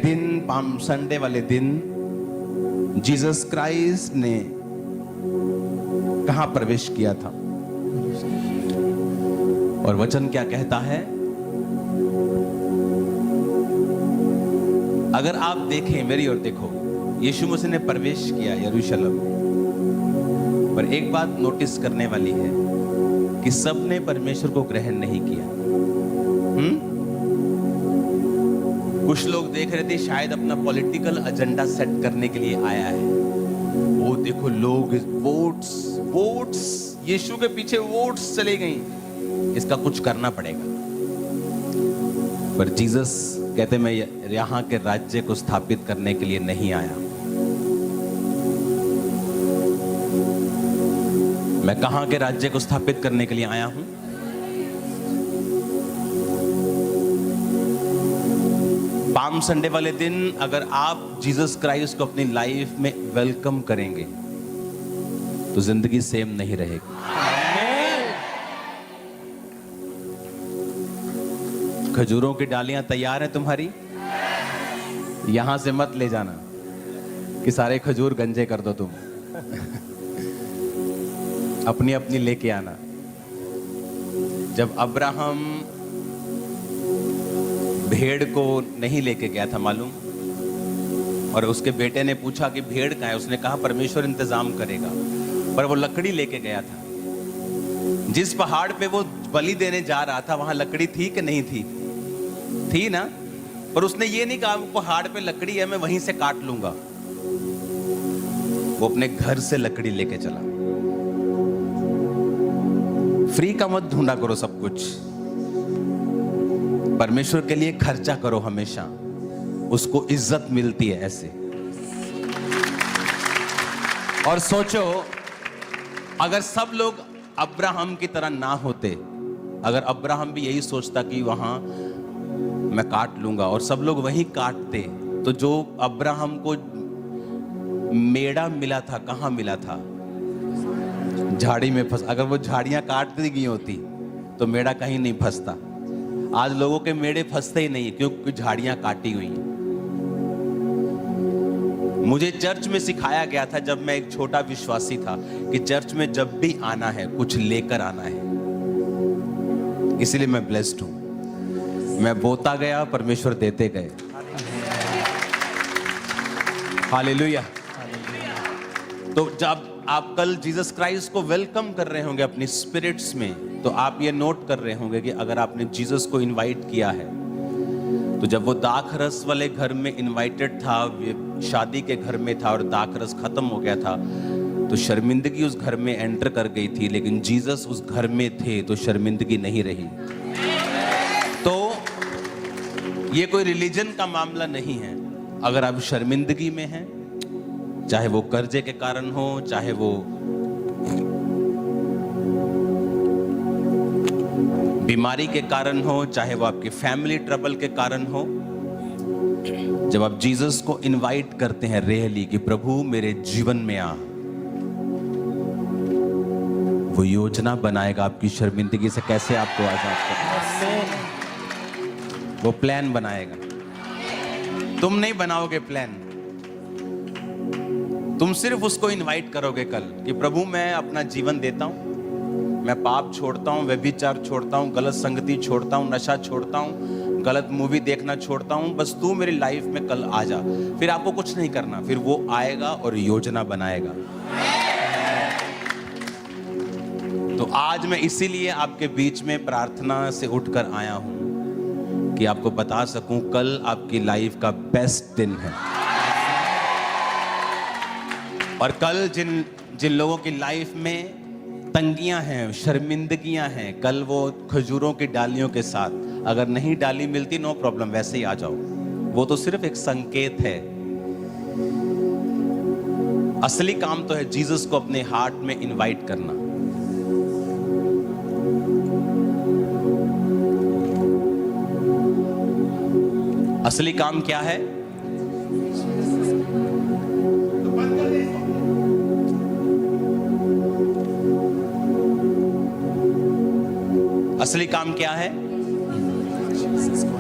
दिन, palm Sunday वाले दिन जीसस क्राइस्ट ने कहां प्रवेश किया था? और वचन क्या कहता है? अगर आप देखें, मेरी ओर देखो, यीशु मसीह ने प्रवेश किया यरूशलेम, पर एक बात नोटिस करने वाली है कि सबने परमेश्वर को ग्रहण नहीं किया। कुछ लोग देख रहे थे शायद अपना पॉलिटिकल एजेंडा सेट करने के लिए आया है। वो देखो लोग वोट्स यीशु के पीछे वोट्स चले गई, इसका कुछ करना पड़ेगा। पर जीसस कहते मैं यहां के राज्य को स्थापित करने के लिए नहीं आया। मैं कहां के राज्य को स्थापित करने के लिए आया हूं? पाम संडे वाले दिन अगर आप जीसस क्राइस्ट को अपनी लाइफ में वेलकम करेंगे तो जिंदगी सेम नहीं रहेगी। खजूरों की डालियां तैयार हैं तुम्हारी? यहां से मत ले जाना कि सारे खजूर गंजे कर दो तुम। अपनी अपनी लेके आना। जब अब्राहम भेड़ को नहीं लेके गया था मालूम, और उसके बेटे ने पूछा कि भेड़ कहाँ है, उसने कहा परमेश्वर इंतजाम करेगा, पर वो लकड़ी लेके गया था। जिस पहाड़ पे वो बलि देने जा रहा था वहां लकड़ी थी कि नहीं थी? थी ना। पर उसने ये नहीं कहा पहाड़ पे लकड़ी है मैं वहीं से काट लूंगा। वो अपने घर से लकड़ी लेके चला। फ्री का मत ढूंढा करो सब कुछ, परमेश्वर के लिए खर्चा करो हमेशा, उसको इज्जत मिलती है ऐसे। और सोचो अगर सब लोग अब्राहम की तरह ना होते, अगर अब्राहम भी यही सोचता कि वहां मैं काट लूंगा और सब लोग वहीं काटते, तो जो अब्राहम को मेढ़ा मिला था कहां मिला था? झाड़ी में फंस। अगर वो झाड़ियां काट दी गई होती तो मेढ़ा कहीं नहीं फंसता। आज लोगों के मेढ़े फंसते ही नहीं क्योंकि झाड़ियां काटी हुई हैं। मुझे चर्च में सिखाया गया था जब मैं एक छोटा विश्वासी था कि चर्च में जब भी आना है कुछ लेकर आना है। इसलिए मैं ब्लेस्ड हूं। मैं बोता गया, परमेश्वर देते गए। हालेलुया। तो जब आप कल जीसस क्राइस्ट को वेलकम कर रहे होंगे अपनी स्पिरिट्स में, तो आप ये नोट कर रहे होंगे कि अगर आपने जीसस को इनवाइट किया है, तो जब वो दाखरस वाले घर में इनवाइटेड था, शादी के घर में था और दाखरस खत्म हो गया था, तो शर्मिंदगी उस घर में एंटर कर गई थी, लेकिन जीसस उस घर में थे तो शर्मिंदगी नहीं रही। तो ये कोई रिलीजन का मामला नहीं है। अगर आप शर्मिंदगी में हैं, चाहे वो कर्जे के कारण हो, चाहे वो बीमारी के कारण हो, चाहे वो आपकी फैमिली ट्रबल के कारण हो, जब आप जीसस को इनवाइट करते हैं रियली कि प्रभु मेरे जीवन में आ, वो योजना बनाएगा आपकी शर्मिंदगी से कैसे आपको आजाद करना। वो प्लान बनाएगा। तुम नहीं बनाओगे प्लान, तुम सिर्फ उसको इनवाइट करोगे कल कि प्रभु मैं अपना जीवन देता हूं, मैं पाप छोड़ता हूं, व्यभिचार छोड़ता हूं, गलत संगति छोड़ता हूं, नशा छोड़ता हूं, गलत मूवी देखना छोड़ता हूं, बस तू मेरी लाइफ में कल आ जा। फिर आपको कुछ नहीं करना, फिर वो आएगा और योजना बनाएगा। तो आज मैं इसीलिए आपके बीच में प्रार्थना से उठकर आया हूं कि आपको बता सकूं कल आपकी लाइफ का बेस्ट दिन है। और कल जिन लोगों की लाइफ में तंगियां हैं, शर्मिंदगियां हैं, कल वो खजूरों की डालियों के साथ, अगर नहीं डाली मिलती नो प्रॉब्लम, वैसे ही आ जाओ। वो तो सिर्फ एक संकेत है। असली काम तो है जीसस को अपने हार्ट में इनवाइट करना। असली काम क्या है? असली काम क्या है?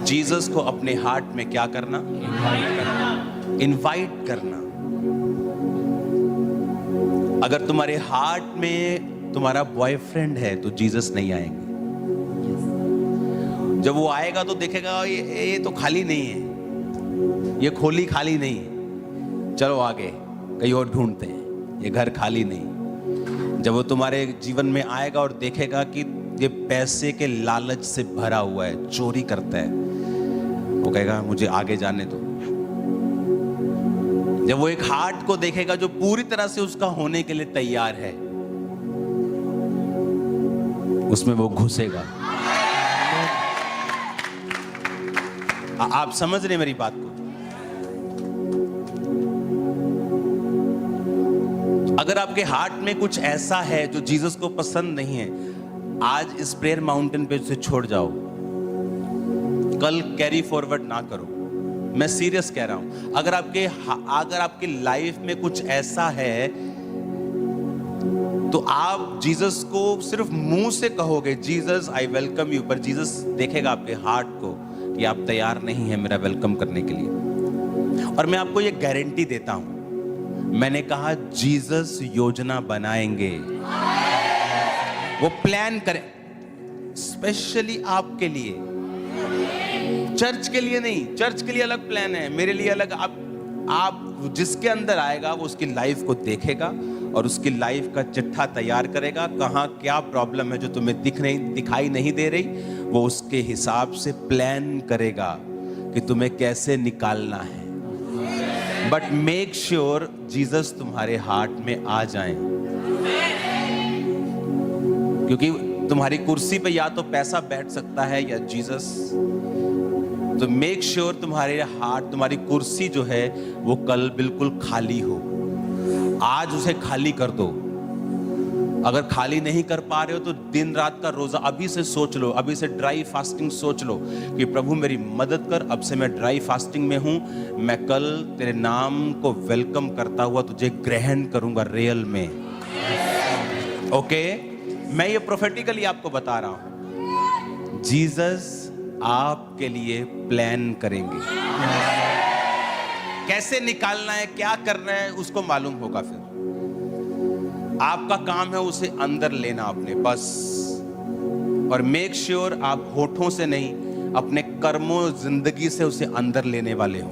जीसस को अपने हार्ट में क्या करना? इनवाइट करना। अगर तुम्हारे हार्ट में तुम्हारा बॉयफ्रेंड है तो जीसस नहीं आएंगे। जब वो आएगा तो देखेगा ये तो खाली नहीं है, ये खोली खाली नहीं है, चलो आगे कहीं और ढूंढते हैं, ये घर खाली नहीं। जब वो तुम्हारे जीवन में आएगा और देखेगा कि ये पैसे के लालच से भरा हुआ है, चोरी करता है, वो कहेगा मुझे आगे जाने दो। जब वो एक हार्ट को देखेगा जो पूरी तरह से उसका होने के लिए तैयार है, उसमें वो घुसेगा। आप समझ रहे मेरी बात को? अगर आपके हार्ट में कुछ ऐसा है जो जीसस को पसंद नहीं है, आज इस प्रेयर माउंटेन पे उसे छोड़ जाओ, कल कैरी फॉरवर्ड ना करो। मैं सीरियस कह रहा हूं। अगर आपकी लाइफ में कुछ ऐसा है तो आप जीसस को सिर्फ मुंह से कहोगे जीसस आई वेलकम यू, पर जीसस देखेगा आपके हार्ट को कि आप तैयार नहीं है मेरा वेलकम करने के लिए। और मैं आपको ये गारंटी देता हूं, मैंने कहा जीसस योजना बनाएंगे, वो प्लान करें स्पेशली आपके लिए, चर्च के लिए नहीं। चर्च के लिए अलग प्लान है, मेरे लिए अलग। आप जिसके अंदर आएगा वो उसकी लाइफ को देखेगा और उसकी लाइफ का चिट्ठा तैयार करेगा, कहाँ क्या प्रॉब्लम है जो तुम्हें दिखाई नहीं दे रही, वो उसके हिसाब से प्लान करेगा कि तुम्हें कैसे निकालना है। बट मेक श्योर जीसस तुम्हारे हार्ट में आ जाए, क्योंकि तुम्हारी कुर्सी पे या तो पैसा बैठ सकता है या जीसस। तो मेक श्योर तुम्हारे हार्ट, तुम्हारी कुर्सी जो है वो कल बिल्कुल खाली हो। आज उसे खाली कर दो। अगर खाली नहीं कर पा रहे हो तो दिन रात का रोजा अभी से सोच लो, अभी से ड्राई फास्टिंग सोच लो कि प्रभु मेरी मदद कर, अब से मैं ड्राई फास्टिंग में हूं, मैं कल तेरे नाम को वेलकम करता हुआ तुझे ग्रहण करूंगा रियल में। ओके, मैं ये प्रोफेटिकली आपको बता रहा हूं, जीसस आपके लिए प्लान करेंगे। कैसे निकालना है, क्या करना है, उसको मालूम होगा। फिर आपका काम है उसे अंदर लेना अपने, बस। और मेक श्योर आप होठों से नहीं, अपने कर्मों, जिंदगी से उसे अंदर लेने वाले हो।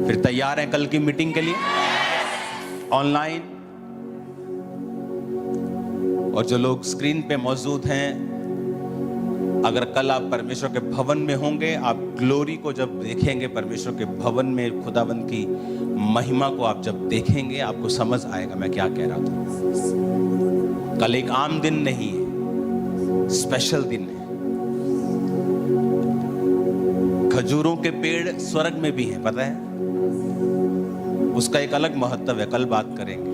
फिर तैयार हैं कल की मीटिंग के लिए ऑनलाइन? और जो लोग स्क्रीन पे मौजूद हैं, अगर कल आप परमेश्वर के भवन में होंगे, आप ग्लोरी को जब देखेंगे, परमेश्वर के भवन में खुदावंद की महिमा को आप जब देखेंगे, आपको समझ आएगा मैं क्या कह रहा था। कल एक आम दिन नहीं है, स्पेशल दिन है। खजूरों के पेड़ स्वर्ग में भी हैं, पता है? उसका एक अलग महत्व है, कल बात करेंगे।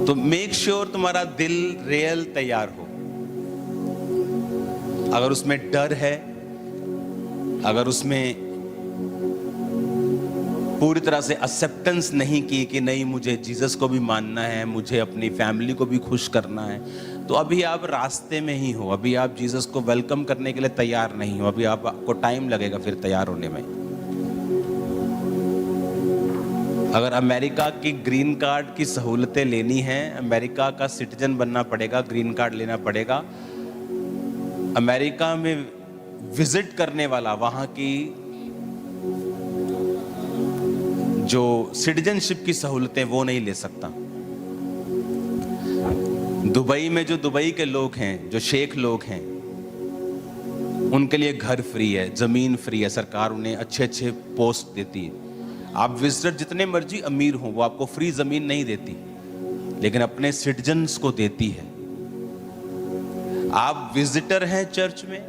तो मेक श्योर तुम्हारा दिल रियल तैयार हो। अगर उसमें डर है, अगर उसमें पूरी तरह से एक्सेप्टेंस नहीं की कि नहीं मुझे जीसस को भी मानना है, मुझे अपनी फैमिली को भी खुश करना है, तो अभी आप रास्ते में ही हो, अभी आप जीसस को वेलकम करने के लिए तैयार नहीं हो, अभी आपको टाइम लगेगा फिर तैयार होने में। अगर अमेरिका की ग्रीन कार्ड की सहूलतें लेनी है, अमेरिका का सिटीजन बनना पड़ेगा, ग्रीन कार्ड लेना पड़ेगा। अमेरिका में विजिट करने वाला वहां की जो सिटीजनशिप की सहूलतें वो नहीं ले सकता। दुबई में जो दुबई के लोग हैं, जो शेख लोग हैं, उनके लिए घर फ्री है, जमीन फ्री है, सरकार उन्हें अच्छे अच्छे पोस्ट देती है। आप विजिटर जितने मर्जी अमीर हो, वो आपको फ्री जमीन नहीं देती, लेकिन अपने सिटीजन्स को देती है। आप विजिटर हैं चर्च में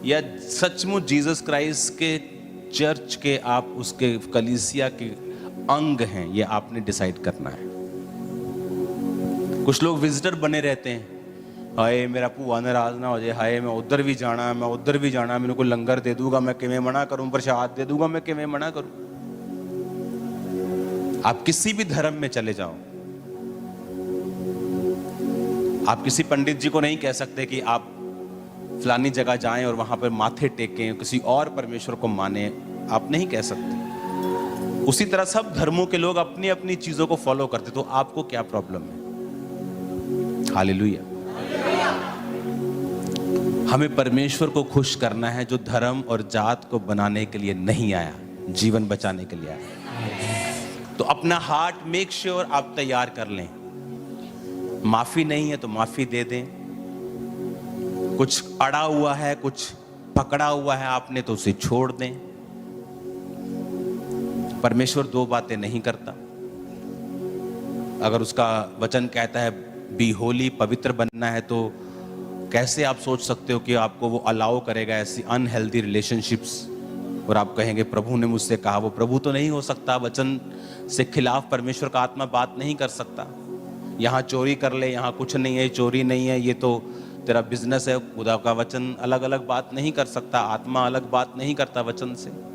या सचमुच जीसस क्राइस्ट के चर्च के आप उसके कलीसिया के अंग हैं, ये आपने डिसाइड करना है। कुछ लोग विजिटर बने रहते हैं, हाय मेरा भूआ नाराज ना हो जाए, हाय मैं उधर भी जाना है, मैं उधर भी जाना है, मेरे को लंगर दे दूंगा मैं किवें मना करूं, प्रसाद दे दूंगा मैं किवें मना करूं। आप किसी भी धर्म में चले जाओ, आप किसी पंडित जी को नहीं कह सकते कि आप फलानी जगह जाएं और वहां पर माथे टेकें, किसी और परमेश्वर को माने, आप नहीं कह सकते। उसी तरह सब धर्मों के लोग अपनी अपनी चीजों को फॉलो करते, तो आपको क्या प्रॉब्लम है? हालेलुया। हमें परमेश्वर को खुश करना है, जो धर्म और जात को बनाने के लिए नहीं आया, जीवन बचाने के लिए आया। तो अपना हार्ट मेक श्योर आप तैयार कर लें। माफी नहीं है तो माफी दे दें। कुछ अड़ा हुआ है, कुछ पकड़ा हुआ है आपने, तो उसे छोड़ दें। परमेश्वर दो बातें नहीं करता। अगर उसका वचन कहता है बी होली, पवित्र बनना है, तो कैसे आप सोच सकते हो कि आपको वो अलाउ करेगा ऐसी अनहेल्दी रिलेशनशिप्स? और आप कहेंगे प्रभु ने मुझसे कहा। वो प्रभु तो नहीं हो सकता, वचन से खिलाफ परमेश्वर का आत्मा बात नहीं कर सकता। यहाँ चोरी कर ले, यहाँ कुछ नहीं है, चोरी नहीं है, ये तो तेरा बिजनेस है। खुदा का वचन अलग अलग बात नहीं कर सकता, आत्मा अलग बात नहीं करता वचन से।